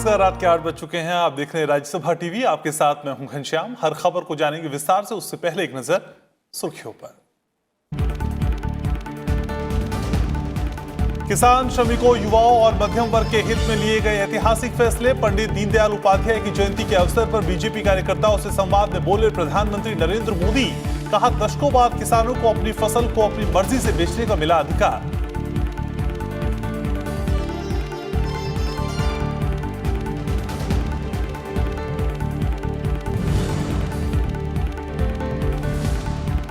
नमस्कार, रात के 8 बज चुके हैं। आप देख रहे हैं राज्यसभा टीवी। आपके साथ मैं हूं घनश्याम। हर खबर को जानेंगे विस्तार से, उससे पहले एक नजर सुर्खियों पर। किसान, श्रमिकों, युवाओं और मध्यम वर्ग के हित में लिए गए ऐतिहासिक फैसले। पंडित दीनदयाल उपाध्याय की जयंती के अवसर पर बीजेपी कार्यकर्ताओं से संवाद में बोले प्रधानमंत्री नरेंद्र मोदी। कहा, दशकों बाद किसानों को अपनी फसल को अपनी मर्जी से बेचने का मिला अधिकार।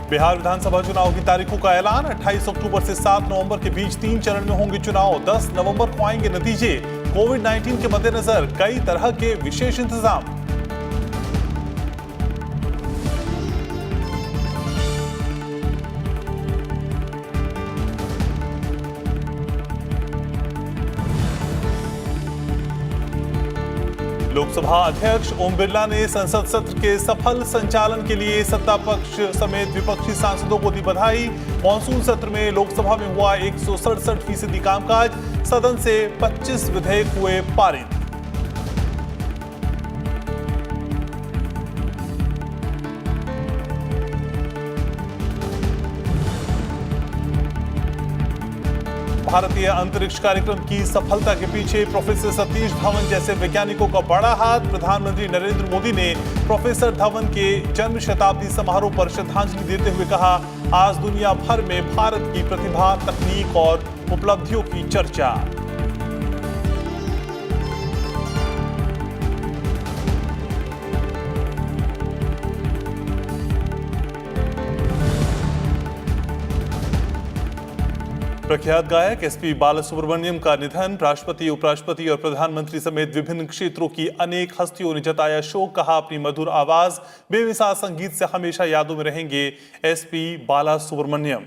बिहार विधानसभा चुनाव की तारीखों का ऐलान। 28 अक्टूबर से 7 नवंबर के बीच 3 चरण में होंगे चुनाव। 10 नवंबर को आएंगे नतीजे। कोविड-19 के मद्देनजर कई तरह के विशेष इंतजाम। लोकसभा अध्यक्ष ओम बिरला ने संसद सत्र के सफल संचालन के लिए सत्ता पक्ष समेत विपक्षी सांसदों को दी बधाई। मॉनसून सत्र में लोकसभा में हुआ 167% कामकाज। सदन से 25 विधेयक हुए पारित। भारतीय अंतरिक्ष कार्यक्रम की सफलता के पीछे प्रोफेसर सतीश धवन जैसे वैज्ञानिकों का बड़ा हाथ। प्रधानमंत्री नरेंद्र मोदी ने प्रोफेसर धवन के जन्म शताब्दी समारोह पर श्रद्धांजलि देते हुए कहा, आज दुनिया भर में भारत की प्रतिभा, तकनीक और उपलब्धियों की चर्चा। प्रख्यात गायक एसपी बालासुब्रमण्यम का निधन। राष्ट्रपति, उपराष्ट्रपति और प्रधानमंत्री समेत विभिन्न क्षेत्रों की अनेक हस्तियों ने जताया शोक। कहा, अपनी मधुर आवाज, बेमिसाल संगीत से हमेशा यादों में रहेंगे एसपी बालासुब्रमण्यम।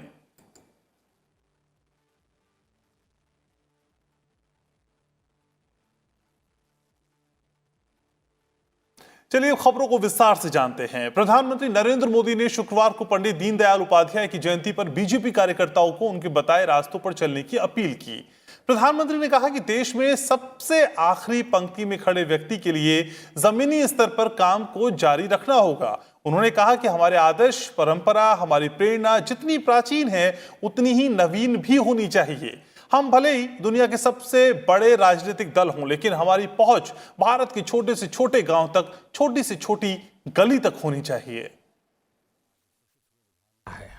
चलिए खबरों को विस्तार से जानते हैं। प्रधानमंत्री नरेंद्र मोदी ने शुक्रवार को पंडित दीनदयाल उपाध्याय की जयंती पर बीजेपी कार्यकर्ताओं को उनके बताए रास्तों पर चलने की अपील की। प्रधानमंत्री ने कहा कि देश में सबसे आखिरी पंक्ति में खड़े व्यक्ति के लिए जमीनी स्तर पर काम को जारी रखना होगा। उन्होंने कहा कि हमारे आदर्श, परंपरा, हमारी प्रेरणा जितनी प्राचीन है उतनी ही नवीन भी होनी चाहिए। हम भले ही दुनिया के सबसे बड़े राजनीतिक दल हों, लेकिन हमारी पहुंच भारत के छोटे से छोटे गांव तक, छोटी से छोटी गली तक होनी चाहिए।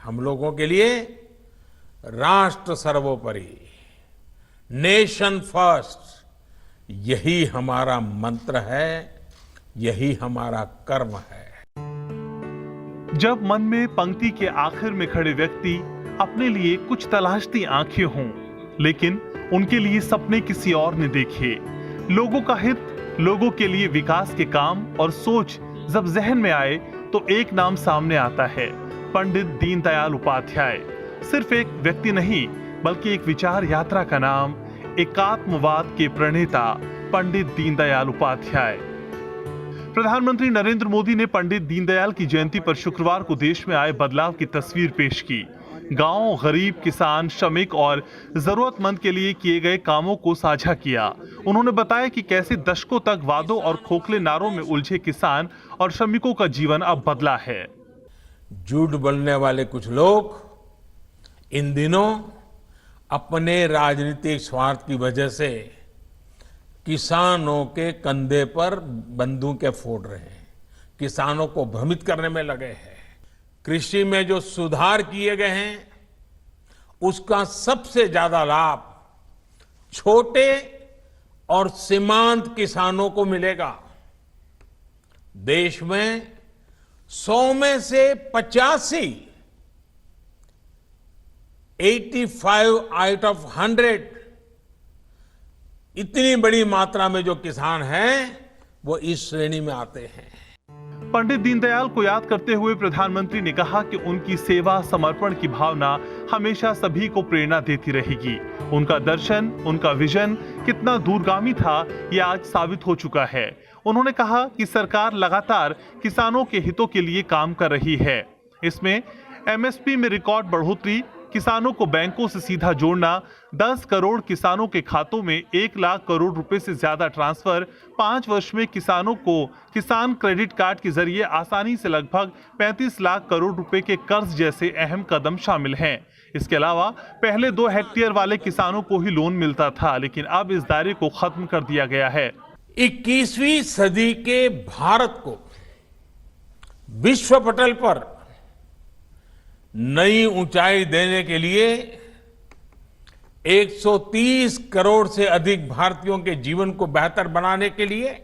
हम लोगों के लिए राष्ट्र सर्वोपरि, नेशन फर्स्ट, यही हमारा मंत्र है, यही हमारा कर्म है। जब मन में पंक्ति के आखिर में खड़े व्यक्ति अपने लिए कुछ तलाशती आंखें हों, लेकिन उनके लिए सपने किसी और ने देखे। लोगों का हित, लोगों के लिए विकास के काम और सोच जब जहन में आए तो एक नाम सामने आता है, पंडित दीनदयाल उपाध्याय। सिर्फ एक व्यक्ति नहीं, बल्कि एक विचार यात्रा का नाम, एकात्मवाद के प्रणेता पंडित दीनदयाल उपाध्याय। प्रधानमंत्री नरेंद्र मोदी ने पंडित दीनदयाल की जयंती पर शुक्रवार को देश में आए बदलाव की तस्वीर पेश की। गांव, गरीब, किसान, श्रमिक और जरूरतमंद के लिए किए गए कामों को साझा किया। उन्होंने बताया कि कैसे दशकों तक वादों और खोखले नारों में उलझे किसान और श्रमिकों का जीवन अब बदला है। झूठ बोलने वाले कुछ लोग इन दिनों अपने राजनीतिक स्वार्थ की वजह से किसानों के कंधे पर बंदूकें फोड़ रहे हैं, किसानों को भ्रमित करने में लगे हैं। कृषि में जो सुधार किए गए हैं उसका सबसे ज्यादा लाभ छोटे और सीमांत किसानों को मिलेगा। देश में 100 में से 85 आउट ऑफ 100 इतनी बड़ी मात्रा में जो किसान हैं वो इस श्रेणी में आते हैं। पंडित दीनदयाल को याद करते हुए प्रधानमंत्री ने कहा कि उनकी सेवा, समर्पण की भावना हमेशा सभी को प्रेरणा देती रहेगी। उनका दर्शन, उनका विजन कितना दूरगामी था, यह आज साबित हो चुका है। उन्होंने कहा कि सरकार लगातार किसानों के हितों के लिए काम कर रही है। इसमें एमएसपी में रिकॉर्ड बढ़ोतरी, किसानों को बैंकों से सीधा जोड़ना, 10 करोड़ किसानों के खातों में 1 लाख करोड़ रुपए से ज्यादा ट्रांसफर, 5 वर्ष में किसानों को किसान क्रेडिट कार्ड के जरिए आसानी से लगभग 35 लाख करोड़ रुपए के कर्ज जैसे अहम कदम शामिल हैं। इसके अलावा पहले 2 हेक्टेयर वाले किसानों को ही लोन मिलता था, लेकिन अब इस दायरे को खत्म कर दिया गया है। 21वीं सदी के भारत को विश्व पटल पर नई ऊंचाई देने के लिए 130 करोड़ से अधिक भारतीयों के जीवन को बेहतर बनाने के लिए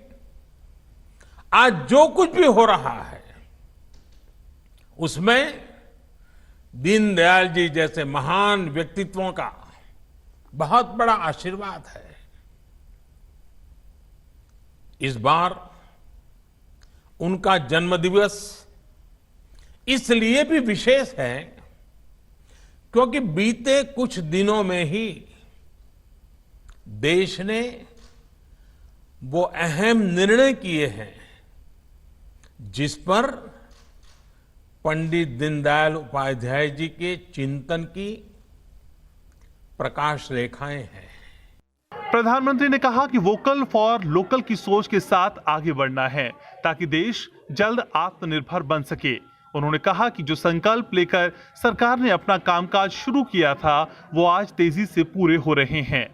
आज जो कुछ भी हो रहा है उसमें दीनदयाल जी जैसे महान व्यक्तित्वों का बहुत बड़ा आशीर्वाद है। इस बार उनका जन्मदिवस इसलिए भी विशेष है क्योंकि बीते कुछ दिनों में ही देश ने वो अहम निर्णय किए हैं जिस पर पंडित दीनदयाल उपाध्याय जी के चिंतन की प्रकाश रेखाएं हैं। प्रधानमंत्री ने कहा कि वोकल फॉर लोकल की सोच के साथ आगे बढ़ना है ताकि देश जल्द आत्मनिर्भर बन सके। उन्होंने कहा कि जो संकल्प लेकर सरकार ने अपना कामकाज शुरू किया था वो आज तेजी से पूरे हो रहे हैं।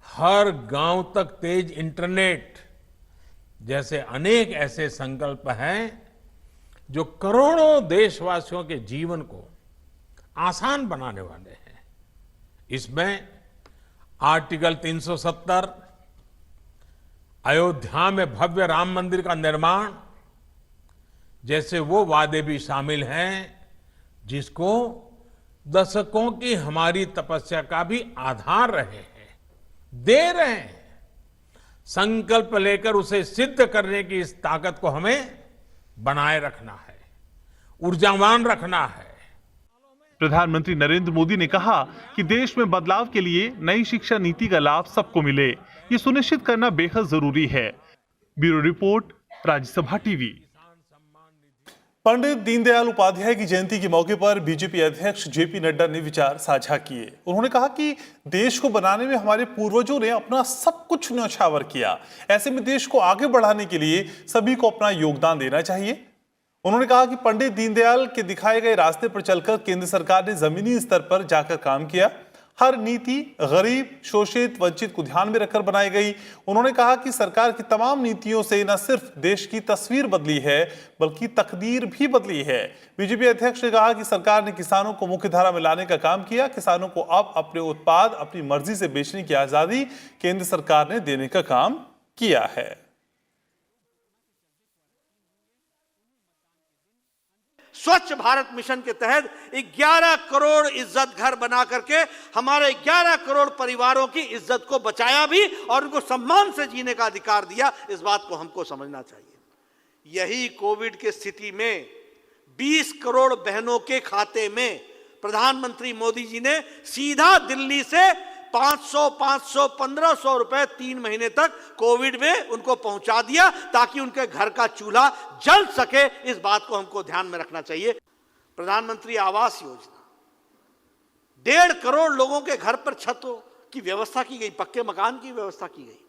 हर गांव तक तेज इंटरनेट जैसे अनेक ऐसे संकल्प हैं जो करोड़ों देशवासियों के जीवन को आसान बनाने वाले हैं। इसमें आर्टिकल 370, अयोध्या में भव्य राम मंदिर का निर्माण जैसे वो वादे भी शामिल हैं जिसको दशकों की हमारी तपस्या का भी आधार रहे हैं, दे रहे हैं। संकल्प लेकर उसे सिद्ध करने की इस ताकत को हमें बनाए रखना है, ऊर्जावान रखना है। प्रधानमंत्री नरेंद्र मोदी ने कहा कि देश में बदलाव के लिए नई शिक्षा नीति का लाभ सबको मिले, ये सुनिश्चित करना बेहद जरूरी है। Bureau report, Rajya Sabha TV. Pandit Deendayal Upadhyay की जयंती के मौके पर बीजेपी अध्यक्ष जेपी नड्डा ने विचार साझा किए। उन्होंने कहा कि देश को बनाने में हमारे पूर्वजों ने अपना सब कुछ न्यौछावर किया। ऐसे में देश को आगे बढ़ाने के लिए सभी को अपना योगदान देना चाहिए। उन्होंने कहा कि पंडित दीनदयाल के दिखाए गए रास्ते पर चलकर केंद्र सरकार ने जमीनी स्तर पर जाकर काम किया। हर नीति गरीब, शोषित, वंचित को ध्यान में रखकर बनाई गई। उन्होंने कहा कि सरकार की तमाम नीतियों से न सिर्फ देश की तस्वीर बदली है बल्कि तकदीर भी बदली है। बीजेपी अध्यक्ष ने कहा कि सरकार ने किसानों को मुख्यधारा में लाने का काम किया। किसानों को अब अपने उत्पाद अपनी मर्जी से बेचने की आजादी केंद्र सरकार ने देने का काम किया है। स्वच्छ भारत मिशन के तहत 11 करोड़ इज्जत घर बना करके हमारे 11 करोड़ परिवारों की इज्जत को बचाया भी और उनको सम्मान से जीने का अधिकार दिया। इस बात को हमको समझना चाहिए। यही कोविड की स्थिति में 20 करोड़ बहनों के खाते में प्रधानमंत्री मोदी जी ने सीधा दिल्ली से 500, 1500 रुपए 3 महीने तक कोविड में उनको पहुंचा दिया ताकि उनके घर का चूल्हा जल सके। इस बात को हमको ध्यान में रखना चाहिए। प्रधानमंत्री आवास योजना 1.5 करोड़ लोगों के घर पर छतों की व्यवस्था की गई, पक्के मकान की व्यवस्था की गई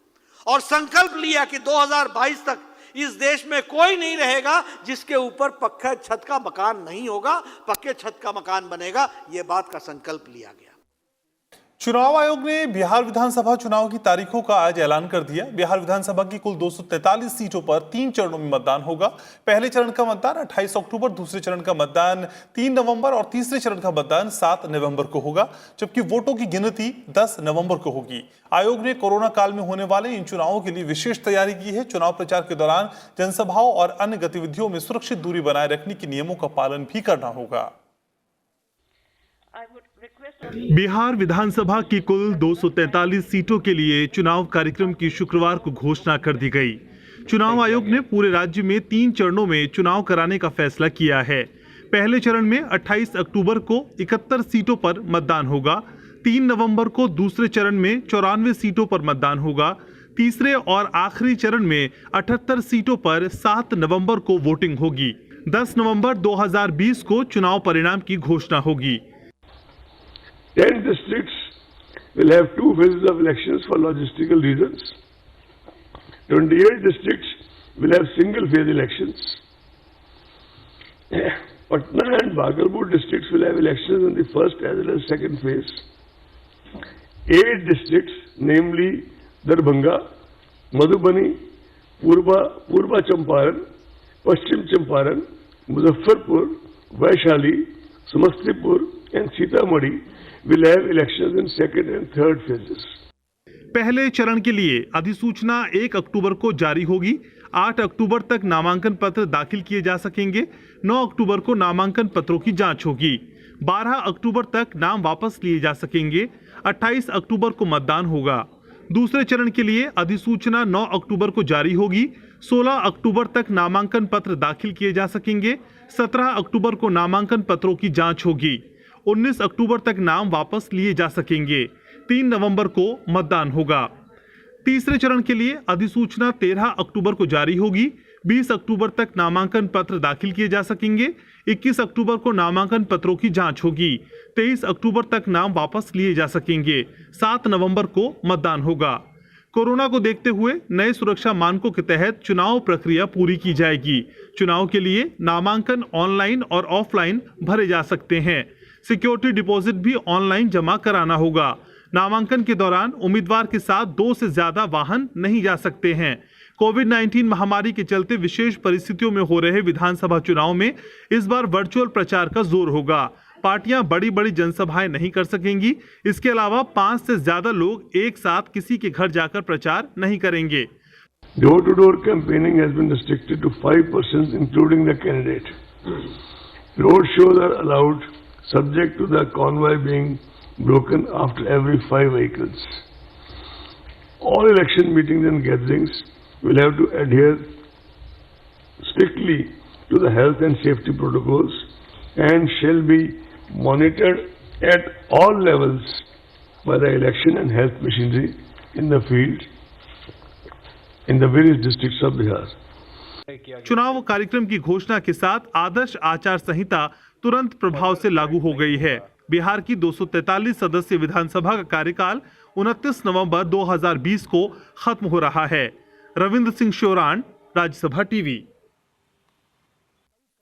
और संकल्प लिया कि 2022 तक इस देश में कोई नहीं रहेगा जिसके ऊपर पक्का छत का मकान नहीं होगा, पक्के छत का मकान बनेगा। यह बात का संकल्प लिया गया। चुनाव आयोग ने बिहार विधानसभा चुनाव की तारीखों का आज ऐलान कर दिया। बिहार विधानसभा की कुल 243 सीटों पर 3 चरणों में मतदान होगा। पहले चरण का मतदान 28 अक्टूबर, दूसरे चरण का मतदान 3 नवंबर और तीसरे चरण का मतदान 7 नवंबर को होगा, जबकि वोटों की गिनती 10 नवंबर को होगी। आयोग ने कोरोना काल में होने वाले इन चुनावों के लिए विशेष तैयारी की है। चुनाव प्रचार के दौरान जनसभाओं और अन्य गतिविधियों में सुरक्षित दूरी बनाए रखने के नियमों का पालन भी करना होगा। बिहार विधानसभा की कुल 243 सीटों के लिए चुनाव कार्यक्रम की शुक्रवार को घोषणा कर दी गई। चुनाव आयोग ने पूरे राज्य में 3 चरणों में चुनाव कराने का फैसला किया है। पहले चरण में 28 अक्टूबर को 71 सीटों पर मतदान होगा। 3 नवंबर को दूसरे चरण में 94 सीटों पर मतदान होगा। तीसरे और आखिरी चरण में 78 सीटों पर 7 नवंबर को वोटिंग होगी। 10 नवंबर 2020 को चुनाव परिणाम की घोषणा होगी। 10 districts will have 2 phases of elections for logistical reasons. 28 districts will have single phase elections. Patna and Bhagalpur districts will have elections in the first as well as second phase. 8 districts, namely Darbhanga, Madhubani, Purba Champaran, Paschim Champaran, Muzaffarpur, Vaishali, Samastipur and Sitamarhi will have elections in second and third phases. पहले चरण के लिए अधिसूचना 1 अक्टूबर को जारी होगी। 8 अक्टूबर तक नामांकन पत्र दाखिल किए जा सकेंगे। 9 अक्टूबर को नामांकन पत्रों की जांच होगी। 12 अक्टूबर तक नाम वापस लिए जा सकेंगे। 28 अक्टूबर को मतदान होगा। दूसरे चरण के लिए अधिसूचना 9 अक्टूबर को जारी होगी। 16 अक्टूबर तक नामांकन पत्र दाखिल किए जा सकेंगे। 17 अक्टूबर को नामांकन पत्रों की जांच होगी। 19 अक्टूबर तक नाम वापस लिए जा सकेंगे। 3 नवंबर को मतदान होगा। तीसरे चरण के लिए अधिसूचना 13 अक्टूबर को जारी होगी। 20 अक्टूबर तक नामांकन पत्र दाखिल किए जा सकेंगे। 21 अक्टूबर को नामांकन पत्रों की जांच होगी। 23 अक्टूबर तक नाम वापस लिए जा सकेंगे। 7 नवंबर को मतदान होगा। कोरोना को देखते हुए नए सुरक्षा मानकों के तहत चुनाव प्रक्रिया पूरी की जाएगी। चुनाव के लिए नामांकन ऑनलाइन और ऑफलाइन भरे जा सकते हैं। सिक्योरिटी डिपॉजिट भी ऑनलाइन जमा कराना होगा। नामांकन के दौरान उम्मीदवार के साथ 2 से ज्यादा वाहन नहीं जा सकते हैं। कोविड-19 महामारी के चलते विशेष परिस्थितियों में हो रहे विधानसभा चुनाव में इस बार वर्चुअल प्रचार का जोर होगा। पार्टियां बड़ी जनसभाएं नहीं कर सकेंगी। इसके अलावा 5 से ज्यादा लोग एक साथ किसी के घर जाकर प्रचार नहीं करेंगे। Door-to-door campaigning has been restricted to 5 persons, including the candidate. Road shows are allowed, subject to the convoy being broken after every 5 vehicles. All election meetings and gatherings will have to adhere strictly to the health and safety protocols and shall be monitored at all levels by the election and health machinery in the field in the various districts of Bihar. चुनाव कार्यक्रम की घोषणा के साथ आदर्श आचार संहिता तुरंत प्रभाव से लागू हो गई है। बिहार की 243 सदस्य विधानसभा का कार्यकाल 29 नवंबर 2020 को खत्म हो रहा है। रविंद्र सिंह श्योरान, राज्यसभा टीवी।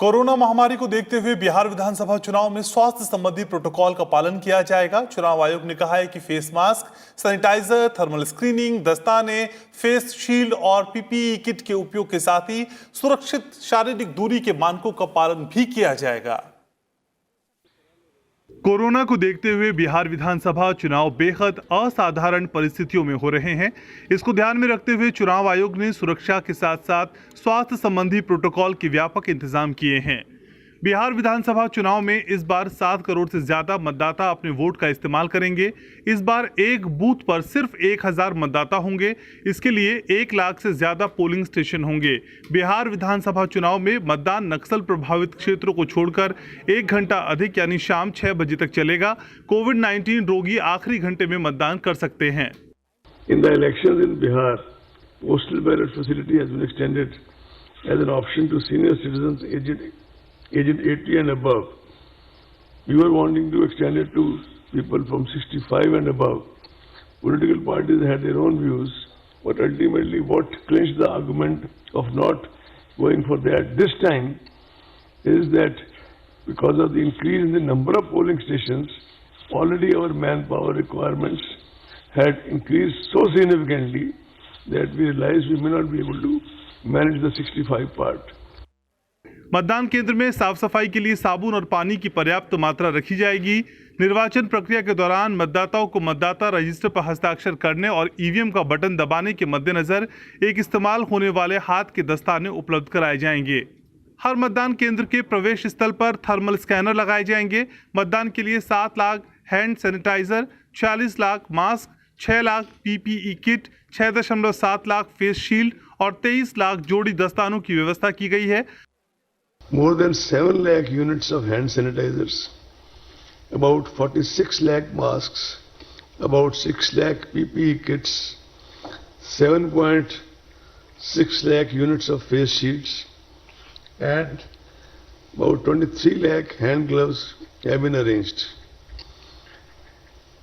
कोरोना महामारी को देखते हुए बिहार विधानसभा चुनाव में स्वास्थ्य संबंधी प्रोटोकॉल का पालन किया जाएगा। चुनाव आयोग ने कहा है कि face mask, sanitizer, thermal screening, दस्ताने, फेस शील्ड और पीपीई किट के उपयोग के साथ ही सुरक्षित शारीरिक दूरी के मानकों का पालन भी किया जाएगा। कोरोना को देखते हुए बिहार विधानसभा चुनाव बेहद असाधारण परिस्थितियों में हो रहे हैं। इसको ध्यान में रखते हुए चुनाव आयोग ने सुरक्षा के साथ साथ स्वास्थ्य संबंधी प्रोटोकॉल के व्यापक इंतजाम किए हैं। बिहार विधानसभा चुनाव में इस बार 7 करोड़ से ज्यादा मतदाता अपने वोट का इस्तेमाल करेंगे। इस बार एक बूथ पर सिर्फ 1000 मतदाता होंगे। इसके लिए 1 लाख से ज्यादा पोलिंग स्टेशन होंगे। बिहार विधानसभा चुनाव में मतदान नक्सल प्रभावित क्षेत्रों को छोड़कर 1 घंटा अधिक यानी शाम 6 बजे तक चलेगा। कोविड-19 रोगी आखिरी घंटे में मतदान कर सकते हैं। In the elections in Bihar, postal ballot facility has been extended as an option to senior citizens aged 80 and above. We were wanting to extend it to people from 65 and above. Political parties had their own views, but ultimately what clinched the argument of not going for that this time is that because of the increase in the number of polling stations, already our manpower requirements had increased so significantly that we realized we may not be able to manage the 65 part. मतदान केंद्र में साफ सफाई के लिए साबुन और पानी की पर्याप्त मात्रा रखी जाएगी। निर्वाचन प्रक्रिया के दौरान मतदाताओं को मतदाता रजिस्टर पर हस्ताक्षर करने और ईवीएम का बटन दबाने के मद्देनजर एक इस्तेमाल होने वाले हाथ के दस्ताने उपलब्ध कराए जाएंगे। हर मतदान केंद्र के प्रवेश स्थल पर थर्मल स्कैनर लगाए जाएंगे। मतदान के लिए 7 lakh hand sanitizer, 40 lakh mask, 6 lakh PPE kit, 6.7 lakh face shield और 23 लाख जोड़ी दस्तानों की व्यवस्था की गई है। More than 7 lakh units of hand sanitizers, about 46 lakh masks, about 6 lakh PPE kits, 7.6 lakh units of face shields, and about 23 lakh hand gloves have been arranged.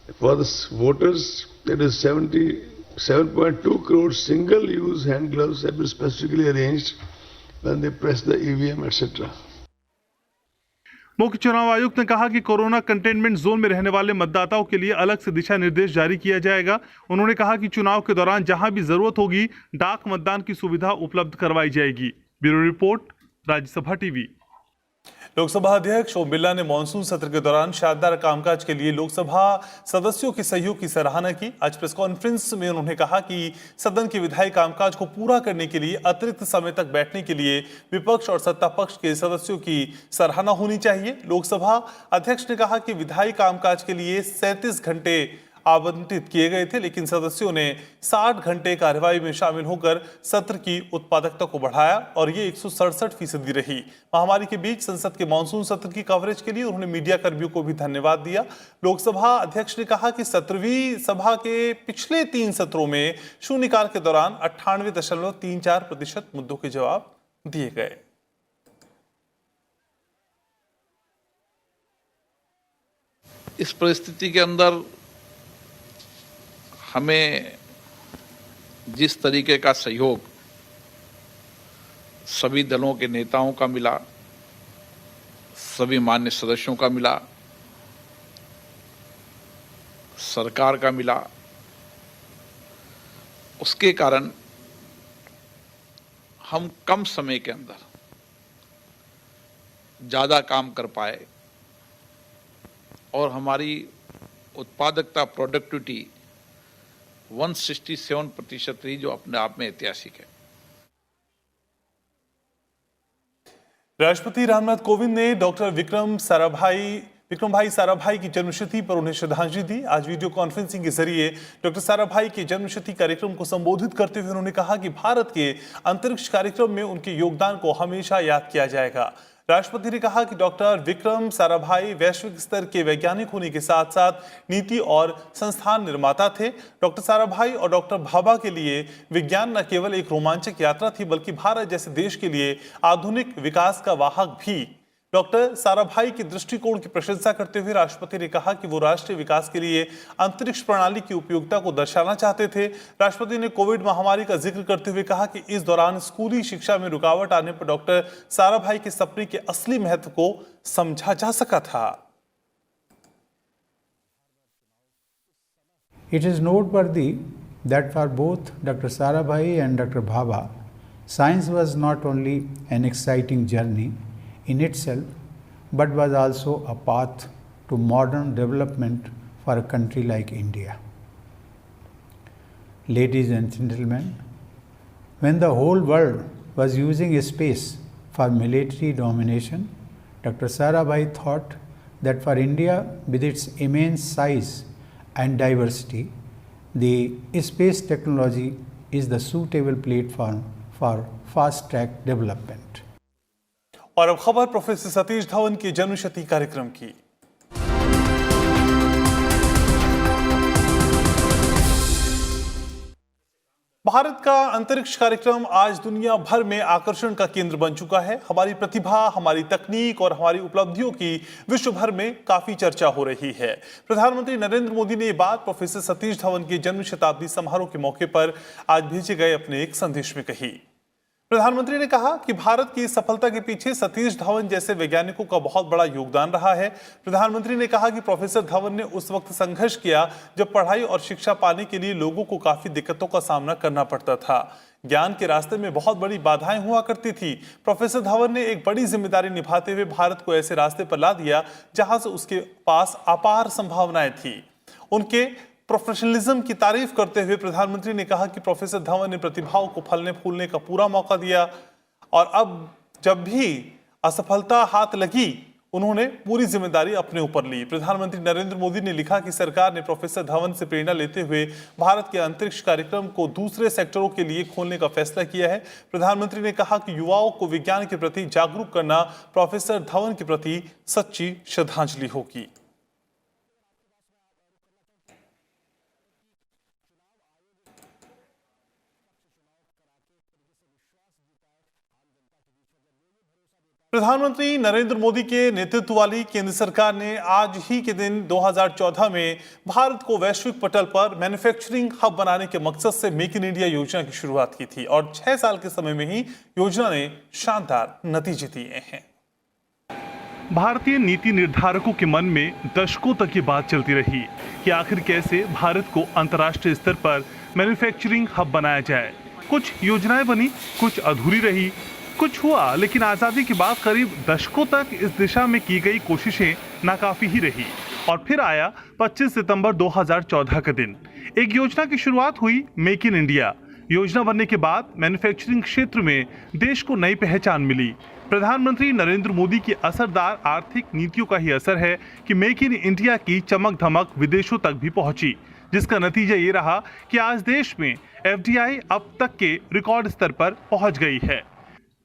For the voters, that is 77.2 crore single-use hand gloves have been specifically arranged when they press the EVM, etc. मुख्य चुनाव आयुक्त ने कहा कि corona containment zone में रहने वाले मतदाताओं के लिए अलग से दिशा निर्देश जारी किया जाएगा। उन्होंने कहा कि चुनाव के दौरान जहां भी जरूरत होगी डाक मतदान की सुविधा उपलब्ध करवाई जाएगी। Bureau report, Rajya Sabha TV. Lok Sabha अध्यक्ष ओम बिरला ने मानसून सत्र के दौरान शानदार कामकाज के लिए लोकसभा सदस्यों के सहयोग की सराहना की। आज प्रेस कॉन्फ्रेंस में उन्होंने कहा कि सदन के विधायी कामकाज को पूरा करने के लिए अतिरिक्त समय तक बैठने के लिए विपक्ष और सत्ता पक्ष के सदस्यों की सराहना होनी चाहिए। लोकसभा अध्यक्ष ने कहा कि विधायी कामकाज के लिए 37 घंटे आवंटित किए गए थे, लेकिन सदस्यों ने 60 घंटे कार्यवाही में शामिल होकर सत्र की उत्पादकता को बढ़ाया और ये 167% रही। महामारी के बीच संसद के मानसून सत्र की कवरेज के लिए उन्होंने मीडिया कर्मियों को भी धन्यवाद दिया। लोकसभा अध्यक्ष ने कहा कि 17वीं सभा के पिछले 3 सत्रों में शून्यकाल के दौरान 98.34% मुद्दों के जवाब दिए गए। इस परिस्थिति के अंदर हमें जिस तरीके का सहयोग सभी दलों के नेताओं का मिला, सभी मान्य सदस्यों का मिला, सरकार का मिला, उसके कारण हम कम समय के अंदर ज़्यादा काम कर पाए और हमारी उत्पादकता, प्रोडक्टिविटी 167% रही, जो अपने आप में ऐतिहासिक है। राष्ट्रपति रामनाथ कोविंद ने डॉक्टर विक्रम भाई साराभाई की जन्मशती पर उन्हें श्रद्धांजलि दी। आज वीडियो कॉन्फ्रेंसिंग के जरिए डॉक्टर साराभाई के जन्मशती कार्यक्रम को संबोधित करते हुए उन्होंने कहा कि भारत के अंतरिक्ष कार्यक्रम में उनके योगदान को हमेशा याद किया जाएगा। राष्ट्रपति ने कहा कि डॉक्टर विक्रम साराभाई वैश्विक स्तर के वैज्ञानिक होने के साथ साथ नीति और संस्थान निर्माता थे। डॉक्टर साराभाई और डॉक्टर भाभा के लिए विज्ञान न केवल एक रोमांचक यात्रा थी, बल्कि भारत जैसे देश के लिए आधुनिक विकास का वाहक भी। डॉक्टर साराभाई के दृष्टिकोण की प्रशंसा करते हुए राष्ट्रपति ने कहा कि वो राष्ट्रीय विकास के लिए अंतरिक्ष प्रणाली की उपयोगिता को दर्शाना चाहते थे। राष्ट्रपति ने कोविड महामारी का जिक्र करते हुए कहा कि इस दौरान स्कूली शिक्षा में रुकावट आने पर डॉक्टर साराभाई के सपने के असली महत्व को समझा जा सका था। It is noteworthy that for both Dr. Sarabhai and Dr. Bhabha, science was not only an exciting journey in itself, but was also a path to modern development for a country like India. Ladies and gentlemen, when the whole world was using space for military domination, Dr. Sarabhai thought that for India, with its immense size and diversity, the space technology is the suitable platform for fast-track development. और अब खबर professor Satish Dhawan के जन्मशती कार्यक्रम की। भारत का अंतरिक्ष कार्यक्रम आज दुनिया भर में आकर्षण का केंद्र बन चुका है। हमारी प्रतिभा, हमारी तकनीक और हमारी उपलब्धियों की विश्व भर में काफी चर्चा हो रही है। प्रधानमंत्री नरेंद्र मोदी ने ये बात प्रोफेसर सतीश धवन के जन्म शताब्दी समारोह के मौके पर आज भेजे गए अपने एक संदेश में कही। प्रधानमंत्री ने कहा कि भारत की सफलता के पीछे सतीश धवन जैसे वैज्ञानिकों का बहुत बड़ा योगदान रहा है। प्रधानमंत्री ने कहा कि प्रोफेसर धवन ने उस वक्त संघर्ष किया जब पढ़ाई और शिक्षा पाने के लिए लोगों को काफी दिक्कतों का सामना करना पड़ता था। ज्ञान के रास्ते में बहुत बड़ी बाधाएं हुआ करती थी। प्रोफेसर धवन ने एक बड़ी जिम्मेदारी निभाते हुए भारत को ऐसे रास्ते पर ला दिया जहां से उसके पास अपार संभावनाएं थी। उनके प्रोफेशनलिज्म की तारीफ करते हुए प्रधानमंत्री ने कहा कि प्रोफेसर धवन ने प्रतिभाओं को फलने फूलने का पूरा मौका दिया और अब जब भी असफलता हाथ लगी उन्होंने पूरी जिम्मेदारी अपने ऊपर ली। प्रधानमंत्री नरेंद्र मोदी ने लिखा कि सरकार ने प्रोफेसर धवन से प्रेरणा लेते हुए भारत के अंतरिक्ष कार्यक्रम को दूसरे सेक्टरों के लिए खोलने का फैसला किया है। प्रधानमंत्री ने कहा कि युवाओं को विज्ञान के प्रति जागरूक करना प्रोफेसर धवन के प्रति सच्ची श्रद्धांजलि होगी। प्रधानमंत्री नरेंद्र मोदी के नेतृत्व वाली केंद्र सरकार ने आज ही के दिन 2014 में भारत को वैश्विक पटल पर मैन्युफैक्चरिंग हब बनाने के मकसद से मेक इन इंडिया योजना की शुरुआत की थी और 6 साल के समय में ही योजना ने शानदार नतीजे दिए हैं। भारतीय नीति निर्धारकों के मन में दशकों तक ये बात चलती रही कि आखिर कैसे भारत को अंतर्राष्ट्रीय स्तर पर मैन्युफैक्चरिंग हब बनाया जाए। कुछ योजनाएं बनी, कुछ अधूरी रही, कुछ हुआ, लेकिन आजादी के बाद करीब दशकों तक इस दिशा में की गई कोशिशें नाकाफी ही रही। और फिर आया 25 सितंबर 2014 का दिन। एक योजना की शुरुआत हुई, मेक इन इंडिया। योजना बनने के बाद मैन्युफैक्चरिंग क्षेत्र में देश को नई पहचान मिली। प्रधानमंत्री नरेंद्र मोदी की असरदार आर्थिक नीतियों का ही असर है कि मेक इन इंडिया की चमक धमक विदेशों तक भी पहुंची, जिसका नतीजा ये रहा कि आज देश में FDI अब तक के रिकॉर्ड स्तर पर पहुंच गई है।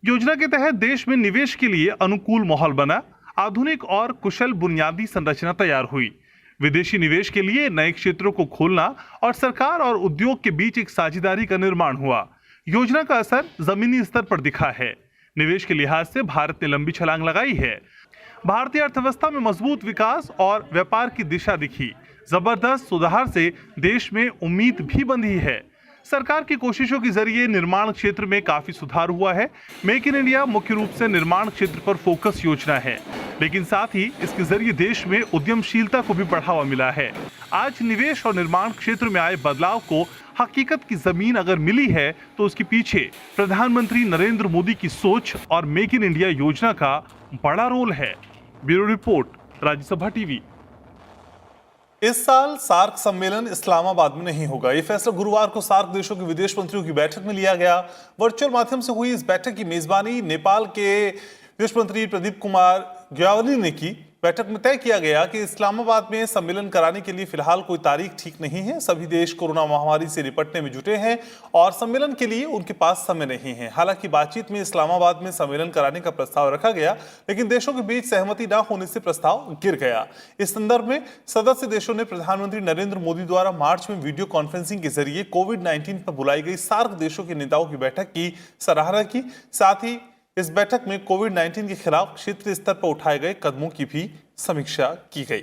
योजना के तहत देश में निवेश के लिए अनुकूल माहौल बना, आधुनिक और कुशल बुनियादी संरचना तैयार हुई। विदेशी निवेश के लिए नए क्षेत्रों को खोलना और सरकार और उद्योग के बीच एक साझेदारी का निर्माण हुआ। योजना का असर जमीनी स्तर पर दिखा है। निवेश के लिहाज से भारत ने लंबी छलांग लगाई है। भारतीय अर्थव्यवस्था में मजबूत विकास और व्यापार की दिशा दिखी। जबरदस्त सुधार से देश में उम्मीद भी बंधी है। सरकार की कोशिशों के जरिए निर्माण क्षेत्र में काफी सुधार हुआ है। मेक इन इंडिया मुख्य रूप से निर्माण क्षेत्र पर फोकस योजना है, लेकिन साथ ही इसके जरिए देश में उद्यमशीलता को भी बढ़ावा मिला है। आज निवेश और निर्माण क्षेत्र में आए बदलाव को हकीकत की जमीन अगर मिली है तो उसके पीछे प्रधानमंत्री नरेंद्र मोदी की सोच और मेक इन इंडिया योजना का बड़ा रोल है। Bureau report, Rajya Sabha TV. इस साल सार्क सम्मेलन इस्लामाबाद में नहीं होगा। ये फैसला गुरुवार को सार्क देशों के विदेश मंत्रियों की बैठक में लिया गया। वर्चुअल माध्यम से हुई इस बैठक की मेजबानी नेपाल के विदेश मंत्री प्रदीप कुमार ग्यावाली ने की। बैठक में तय किया गया कि इस्लामाबाद में सम्मेलन कराने के लिए फिलहाल कोई तारीख ठीक नहीं है। सभी देश कोरोना महामारी से निपटने में जुटे हैं और सम्मेलन के लिए उनके पास समय नहीं है। हालांकि बातचीत में इस्लामाबाद में सम्मेलन कराने का प्रस्ताव रखा गया, लेकिन देशों के बीच सहमति न होने से प्रस्ताव गिर गया। इस संदर्भ में सदस्य देशों ने प्रधानमंत्री नरेंद्र मोदी द्वारा मार्च में वीडियो कॉन्फ्रेंसिंग के जरिए कोविड-19 पर बुलाई गई सार्क देशों के नेताओं की बैठक की सराहना की। साथ ही इस बैठक में कोविड-19 के खिलाफ क्षेत्रीय स्तर पर उठाए गए कदमों की भी समीक्षा की गई।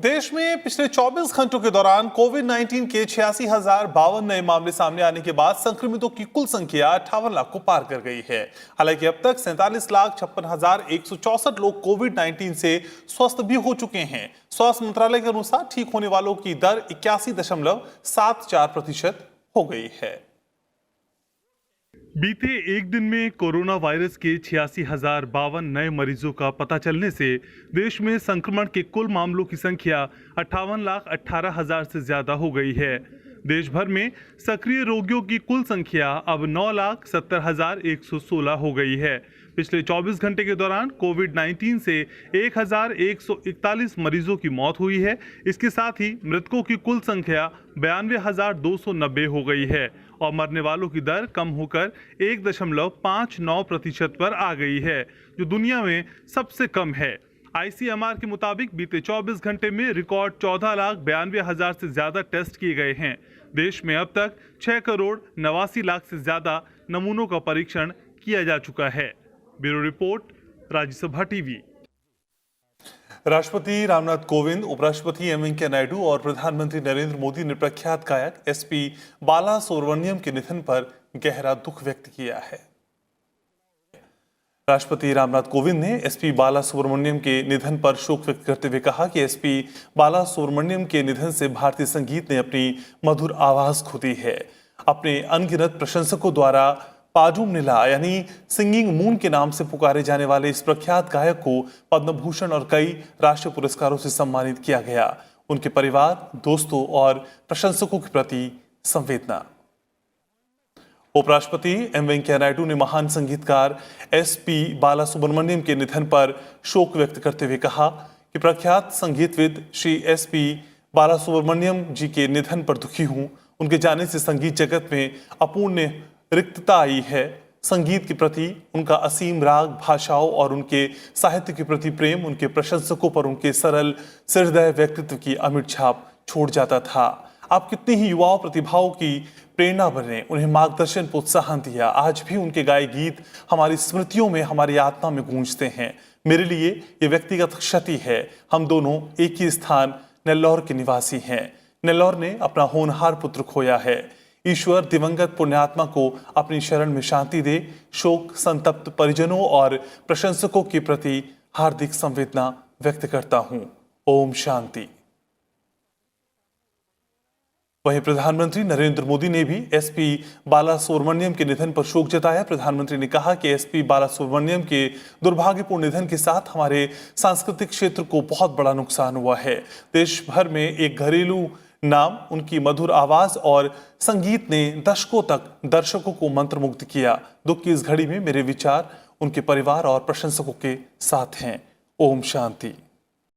देश में पिछले 24 घंटों के दौरान कोविड-19 के 86,052 नए मामले सामने आने के बाद संक्रमितों की कुल संख्या 58 लाख को पार कर गई है। हालांकि अब तक 47,56,164 लोग कोविड-19 से स्वस्थ भी हो चुके हैं। स्वास्थ्य मंत्रालय के अनुसार ठीक होने वालों की दर 81.74% हो गई है। बीते एक दिन में कोरोना वायरस के 86,052 नए मरीजों का पता चलने से देश में संक्रमण के कुल मामलों की संख्या 58,18,000 से ज्यादा हो गई है। देश भर में सक्रिय रोगियों की कुल संख्या अब 9,70,116 हो गई है। पिछले 24 घंटे के दौरान कोविड-19 से 1,141 मरीजों की मौत हुई है। इसके साथ ही मृतकों की कुल संख्या 92,290 हो गई है और मरने वालों की दर कम होकर 1.59% पर आ गई है, जो दुनिया में सबसे कम है। ICMR के मुताबिक बीते 24 घंटे में रिकॉर्ड 14,92,000 से ज्यादा टेस्ट किए गए हैं। देश में अब तक 6,89,00,000 से ज्यादा नमूनों का परीक्षण किया जा चुका है। Bureau report, Rajya Sabha TV. राष्ट्रपति रामनाथ कोविंद, उपराष्ट्रपति एम वेंकैया नायडू और प्रधानमंत्री नरेंद्र मोदी ने प्रख्यात गायक SP बाला सुब्रमण्यम के निधन पर गहरा दुख व्यक्त किया है। राष्ट्रपति रामनाथ कोविंद ने SP बाला सुब्रमण्यम के निधन पर शोक व्यक्त करते हुए कहा कि SP बाला सुब्रमण्यम के निधन से भारतीय संगीत ने अपनी मधुर आवाज खो दी है। अपने अनगिनत प्रशंसकों द्वारा पाजुम नीला यानी सिंगिंग मून के नाम से पुकारे जाने वाले इस प्रख्यात गायक को पद्म भूषण और कई राष्ट्रीय पुरस्कारों से सम्मानित किया गया। उनके परिवार, दोस्तों और प्रशंसकों के प्रति संवेदना। उपराष्ट्रपति एम वेंकैया नायडू ने महान संगीतकार SP बाला सुब्रमण्यम के निधन पर शोक व्यक्त करते हुए कहा कि प्रख्यात संगीतविद श्री SP बाला सुब्रमण्यम जी के निधन पर दुखी हूं। उनके जाने से संगीत जगत में अपूर्ण रिक्तता आई है। संगीत के प्रति उनका असीम राग भाषाओं और उनके साहित्य के प्रति प्रेम उनके प्रशंसकों पर उनके सरल सहृदय व्यक्तित्व की अमिट छाप छोड़ जाता था। आप कितनी ही युवाओं प्रतिभाओं की प्रेरणा बने, उन्हें मार्गदर्शन प्रोत्साहन दिया। आज भी उनके गाए गीत हमारी स्मृतियों में, हमारी आत्मा में गूंजते हैं। मेरे लिए ये व्यक्तिगत क्षति है। हम दोनों एक ही स्थान नेल्लौर के निवासी हैं। नेल्लौर ने अपना होनहार पुत्र खोया है। ईश्वर दिवंगत पुण्यात्मा को अपनी शरण में शांति दे। शोक संतप्त परिजनों और प्रशंसकों के प्रति हार्दिक संवेदना व्यक्त करता हूं। ओम शांति। वहीं प्रधानमंत्री नरेंद्र मोदी ने भी एसपी बालासुब्रमण्यम के निधन पर शोक जताया। प्रधानमंत्री ने कहा कि एसपी बालासुब्रमण्यम के दुर्भाग्यपूर्ण निधन के साथ हमारे सांस्कृतिक क्षेत्र को बहुत बड़ा नुकसान हुआ है। देश भर में एक घरेलू नाम, उनकी मधुर आवाज और संगीत ने दशकों तक दर्शकों को मंत्रमुग्ध किया। दुख की इस घड़ी में मेरे विचार उनके परिवार और प्रशंसकों के साथ हैं। ओम शांति।